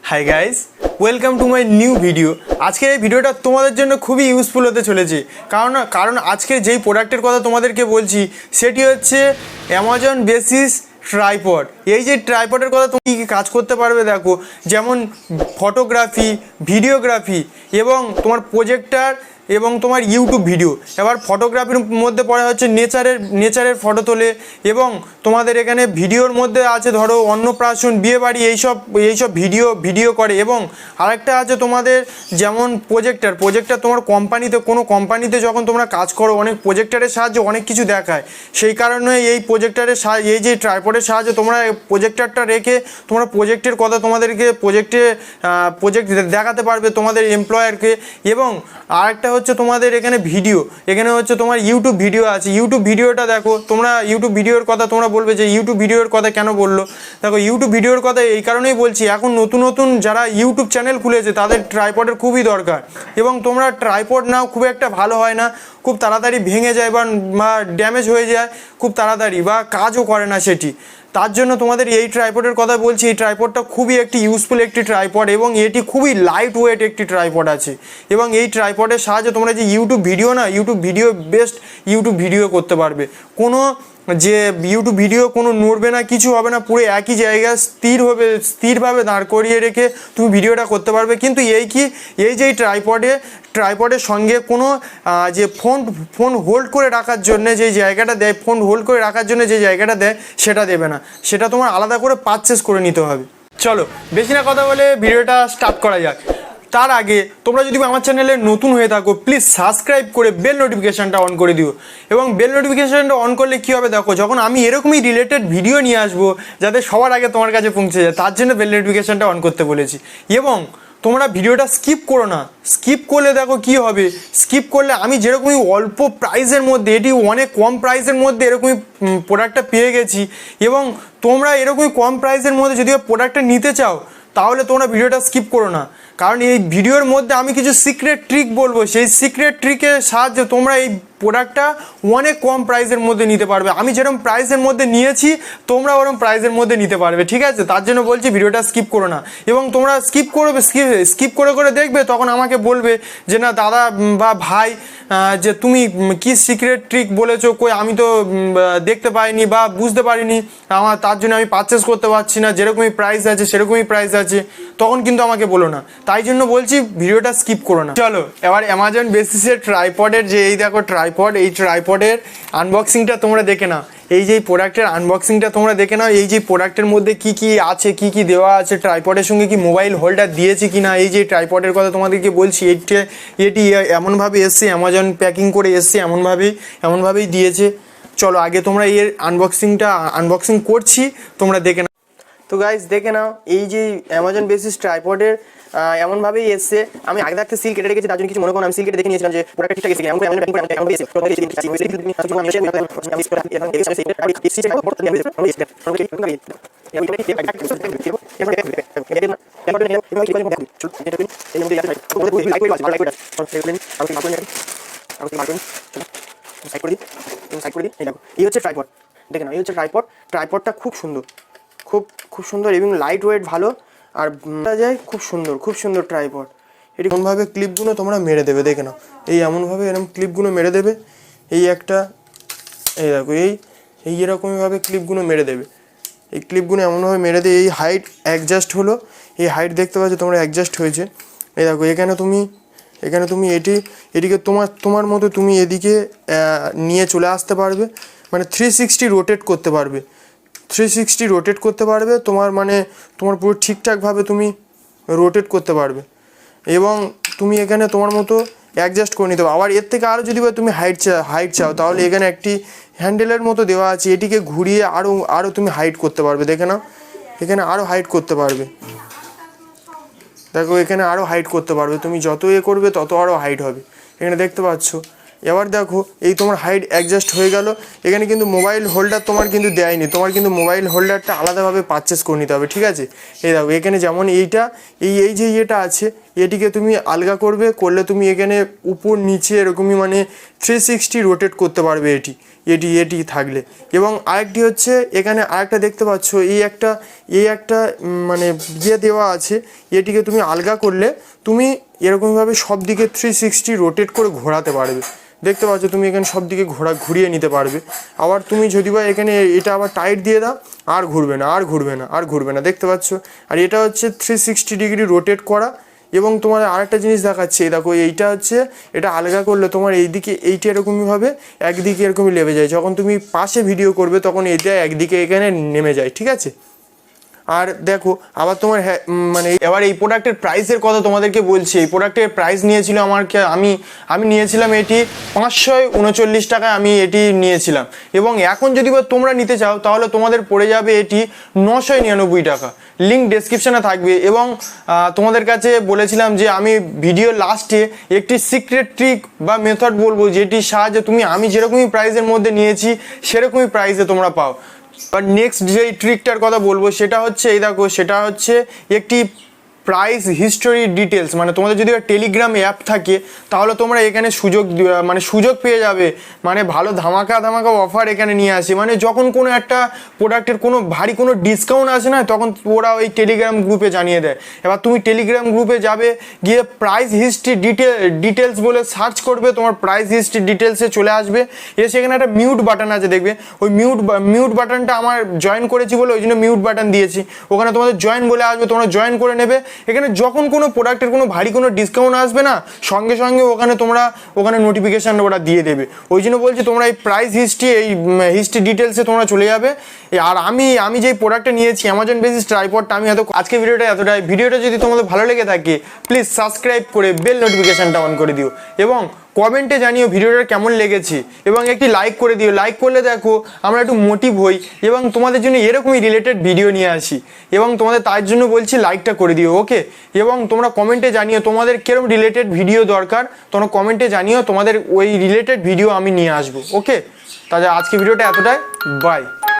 Hi guys, welcome to my new video. আজকের এই ভিডিওটা তোমাদের জন্য খুবই ইউজফুল হতে চলেছে, কারণ আজকের যেই প্রোডাক্টের কথা তোমাদেরকে বলছি সেটি হচ্ছে অ্যামাজন বেসিস ট্রাইপড। এই যে ট্রাইপডের কথা তুমি কী কাজ করতে পারবে দেখো, যেমন ফটোগ্রাফি, ভিডিওগ্রাফি এবং তোমার প্রজেক্টার এবং তোমার ইউটিউব ভিডিও। এবার ফটোগ্রাফির মধ্যে পড়া হচ্ছে নেচারের ফটো তোলে, এবং তোমাদের এখানে ভিডিওর মধ্যে আছে ধরো অন্নপ্রাশন, বিয়েবাড়ি, এইসব ভিডিও করে। এবং আরেকটা আছে তোমাদের যেমন প্রজেক্টার তোমার কোনো কোম্পানিতে যখন তোমরা কাজ করো অনেক প্রজেক্টারের সাহায্যে অনেক কিছু দেখায়। সেই কারণে এই এই যে ট্রাইপডের সাহায্যে তোমরা প্রজেক্টারটা রেখে তোমরা প্রজেক্টের কথা তোমাদেরকে প্রজেক্ট দেখাতে পারবে তোমাদের এমপ্লয়ারকে। এবং আরেকটা হচ্ছে তোমাদের এখানে হচ্ছে তোমার ইউটিউব ভিডিও আছে। ইউটিউব ভিডিওটা দেখো, তোমরা ইউটিউব ভিডিওর কথা তোমরা বলবে যে ইউটিউব ভিডিওর কথা কেন বললো। দেখো, ইউটিউব ভিডিওর কথা এই কারণেই বলছি, এখন নতুন যারা ইউটিউব চ্যানেল খুলেছে তাদের ট্রাইপডের খুবই দরকার। এবং তোমরা ট্রাইপড নাও, খুব একটা ভালো হয় না, খুব তাড়াতাড়ি ভেঙে যায় বা ড্যামেজ হয়ে যায় খুব তাড়াতাড়ি, বা কাজও করে না সেটি। তার জন্য তোমাদের এই ট্রাইপডের কথা বলছি। এই ট্রাইপডটা খুবই একটি ইউজফুল একটি ট্রাইপড, এবং এটি খুবই লাইট ওয়েট একটি ট্রাইপড আছে। এবং এই ট্রাইপডের সাহায্যে তোমরা যে YouTube video best YouTube video করতে পারবে। ইউটিউব ভিডিও কোনো নড়বে না, কিছু হবে না, পুরো একই জায়গায় স্থিরভাবে দাঁড় করিয়ে রেখে তুমি ভিডিওটা করতে পারবে। কিন্তু এই যে ট্রাইপডের সঙ্গে কোনো যে ফোন হোল্ড করে রাখার জন্য যে জায়গাটা দেয়, যে জায়গাটা দেয় সেটা দেবে না, সেটা তোমার আলাদা করে পারচেস করে নিতে হবে। চলো বেশি না কথা বলে ভিডিওটা স্টার্ট করা যাক। তার আগে তোমরা যদি আমার চ্যানেলে নতুন হয়ে থাকো, প্লিজ সাবস্ক্রাইব করে বেল নোটিফিকেশানটা অন করে দিও। এবং বেল নোটিফিকেশানটা অন করলে কী হবে দেখো, যখন আমি এরকমই রিলেটেড ভিডিও নিয়ে আসবো যাতে সবার আগে তোমার কাছে পৌঁছে যায়, তার জন্য বেল নোটিফিকেশানটা অন করতে বলেছি। এবং তোমরা ভিডিওটা স্কিপ করো না। স্কিপ করলে দেখো কি হবে, স্কিপ করলে আমি যেরকমই অল্প প্রাইসের মধ্যে, এটি অনেক কম প্রাইসের মধ্যে এরকমই প্রোডাক্টটা পেয়ে গেছি। এবং তোমরা এরকমই কম প্রাইসের মধ্যে যদি প্রোডাক্টটা নিতে চাও তাহলে তোমরা ভিডিওটা স্কিপ করো না, কারণ এই ভিডিওর মধ্যে আমি কিছু সিক্রেট ট্রিক বলবো। সেই সিক্রেট ট্রিকের সাহায্যে তোমরা এই প্রোডাক্টটা অনেক কম প্রাইসের মধ্যে নিতে পারবে। আমি যেরকম প্রাইসের মধ্যে নিয়েছি তোমরা ওরকম প্রাইসের মধ্যে নিতে পারবে, ঠিক আছে? তার জন্য বলছি ভিডিওটা স্কিপ করো না। এবং তোমরা স্কিপ করে দেখবে, তখন আমাকে বলবে যে না দাদা বা ভাই, যে তুমি কি সিক্রেট ট্রিক বলেছো, কই আমি তো দেখতে পাইনি বা বুঝতে পারিনি, তার জন্য আমি পারচেস করতে পারছি না, যেরকমই প্রাইস আছে সেরকমই প্রাইস আছে, তখন কিন্তু আমাকে বলো না। তাই জন্য বলছি ভিডিওটা স্কিপ করো না। চলো এবার অ্যামাজন বেসিসের ট্রাইপডের যে এই দেখো এই ট্রাইপডের আনবক্সিংটা তোমরা দেখে নাও। এই যে প্রোডাক্টের আনবক্সিংটা তোমরা দেখে নাও। এই যে প্রোডাক্টের মধ্যে কি কি আছে, কি কি দেওয়া আছে, ট্রাইপডের সঙ্গে কি মোবাইল হোল্ডার দিয়েছে কি না। এই যে ট্রাইপডের কথা তোমাদেরকে বলছি, এটি এমনভাবে এসছে, অ্যামাজন প্যাকিং করে এসছে, এমনভাবেই দিয়েছে। চলো আগে তোমরা এর আনবক্সিং করছি, তোমরা দেখে নাও। তো গাইস দেখে নাও, এই যে অ্যামাজন বেসিস ট্রাইপডের এমনভাবেই এসছে। আমি আগে থাকতে সিল কেটে রেখেছি, তার জন্য কিছু মনে করুন, আমি সিল কেটে দেখে নিয়েছিলাম যে প্রোডাক্টটা ঠিকঠাক এসেছে। এমন প্যাকিং করে এমন এসেছে তো এই হচ্ছে ট্রাইপড। দেখে নাও, এই হচ্ছে ট্রাইপডটা খুব সুন্দর এবং লাইট ওয়েট ভালো, আর যায় খুব সুন্দর ট্রাইপড। এটি কোনভাবে ক্লিপগুলো তোমরা মেরে দেবে, দেখে নাও, এই এমনভাবে এরকম ক্লিপগুলো মেরে দেবে। এই দেখো এই এরকমইভাবে ক্লিপগুলো মেরে দেবে। এই ক্লিপগুলো এমনভাবে মেরে দিয়ে এই হাইট অ্যাডজাস্ট হলো, এই হাইট দেখতে পাচ্ছ তোমরা অ্যাডজাস্ট হয়েছে। এই দেখো এখানে তুমি এটিকে তোমার মতো তুমি এদিকে নিয়ে চলে আসতে পারবে, মানে 360 রোটেট করতে পারবে। 360 রোটেট করতে পারবে, তোমার পুরো ঠিকঠাকভাবে তুমি রোটেট করতে পারবে। এবং তুমি এখানে তোমার মতো অ্যাডজাস্ট করে নিতে পারো। আবার এর থেকে আরও যদি তুমি হাইট চাও তাহলে এখানে একটি হ্যান্ডেলের মতো দেওয়া আছে, এটিকে ঘুরিয়ে আরও তুমি হাইট করতে পারবে। দেখে নাও, এখানে আরও হাইট করতে পারবে। দেখো এখানে আরও হাইট করতে পারবে, তুমি যত করবে তত আরও হাইট হবে, এখানে দেখতে পাচ্ছ। এবার দেখো এই তোমার হাইট অ্যাডজাস্ট হয়ে গেল। এখানে কিন্তু মোবাইল হোল্ডার তোমার কিন্তু দেয়নি, তোমার কিন্তু মোবাইল হোল্ডারটা আলাদাভাবে পারচেস করে নিতে হবে, ঠিক আছে? এই দেখো এখানে যেমন এই যে ইয়েটা আছে, এটিকে তুমি আলগা করলে তুমি এখানে উপর নিচে এরকমই 360 রোটেট করতে পারবে এটি। এটি থাকলে। এবং আরেকটি হচ্ছে এখানে আরেকটা দেখতে পাচ্ছ, এই একটা মানে দেওয়া আছে, এটিকে তুমি আলগা করলে তুমি এরকমভাবে সব দিকে 360 রোটেট করে ঘোরাতে পারবে। দেখতে পাচ্ছ তুমি এখানে সব দিকে ঘুরিয়ে নিতে পারবে। আবার তুমি যদি বা এখানে এটা আবার টাইট দিয়ে দাও, আর ঘুরবে না, দেখতে পাচ্ছ। আর এটা হচ্ছে 360 ডিগ্রি রোটেট করা। এবং তোমার আরেকটা জিনিস দেখাচ্ছে, দেখো এইটা হচ্ছে, এটা আলগা করলে তোমার এইদিকে এইটা এরকমইভাবে একদিকে এরকমই লেবে যায়। যখন তুমি পাশে ভিডিও করবে তখন এটা একদিকে এখানে নেমে যায়, ঠিক আছে। আর দেখো আবার তোমার মানে এবার এই প্রোডাক্টের প্রাইসের কথা তোমাদেরকে বলছি। এই প্রোডাক্টের প্রাইস নিয়েছিল আমি নিয়েছিলাম এটি 539 টাকায় আমি এটি নিয়েছিলাম। এবং এখন যদি তোমরা নিতে চাও তাহলে তোমাদের পড়ে যাবে এটি 999 টাকা। লিঙ্ক ডেসক্রিপশানে থাকবে। এবং তোমাদের কাছে বলেছিলাম যে আমি ভিডিও লাস্টে একটি সিক্রেট ট্রিক বা মেথড বলবো, যেটির সাহায্যে আমি যেরকমই প্রাইসের মধ্যে নিয়েছি সেরকমই প্রাইসে তোমরা পাও। আর নেক্সট যেই ট্রিকটার কথা বলবো সেটা হচ্ছে এই দেখো, সেটা হচ্ছে একটি প্রাইস হিস্টোরি ডিটেলস। মানে তোমাদের যদি টেলিগ্রাম অ্যাপ থাকে তাহলে তোমরা এখানে সুযোগ পেয়ে যাবে, মানে ভালো ধামাকা অফার এখানে নিয়ে আসে। মানে যখন কোনো একটা প্রোডাক্টের কোনো ভারী কোনো ডিসকাউন্ট আসে না, তখন ওরা ওই টেলিগ্রাম গ্রুপে জানিয়ে দেয়। এবার তুমি টেলিগ্রাম গ্রুপে যাবে, গিয়ে প্রাইস হিস্ট্রি ডিটেলস বলে সার্চ করবে, তোমার প্রাইস হিস্ট্রি ডিটেলসে চলে আসবে। এসে এখানে একটা মিউট বাটন আছে দেখবে, ওই মিউট বাটনটা আমার জয়েন করেছি বলে ওই জন্য মিউট বাটন দিয়েছি। ওখানে তোমাদের জয়েন বলে আসবে, তোমরা জয়েন করে নেবে। এখানে যখন কোনো প্রোডাক্টের কোনো ভারী কোনো ডিসকাউন্ট আসবে না, সঙ্গে সঙ্গে ওখানে নোটিফিকেশান ওরা দিয়ে দেবে। ওই জন্য বলছি তোমরা এই প্রাইস হিস্ট্রি ডিটেলসে তোমরা চলে যাবে। আর আমি যেই প্রোডাক্টটা নিয়েছি অ্যামাজন বেসিস ট্রাইপডটা, আমি আজকে ভিডিওটা এতটাই। ভিডিওটা যদি তোমাদের ভালো লেগে থাকে প্লিজ সাবস্ক্রাইব করে বেল নোটিফিকেশানটা অন করে দিও। এবং কমেন্টে জানিও ভিডিওটা কেমন লেগেছে, এবং একটি লাইক করে দিও। লাইক করলে দেখো আমরা একটু মোটিভ হই এবং তোমাদের জন্য এরকমই রিলেটেড ভিডিও নিয়ে আসি। এবং তোমাদের তার জন্য বলছি লাইকটা করে দিও, ওকে। এবং তোমরা কমেন্টে জানিও তোমাদের কিরকম রিলেটেড ভিডিও দরকার, তোমরা কমেন্টে জানিও, তোমাদের ওই রিলেটেড ভিডিও আমি নিয়ে আসবো, ওকে। তাহলে আজকে ভিডিওটা এতটাই, বাই।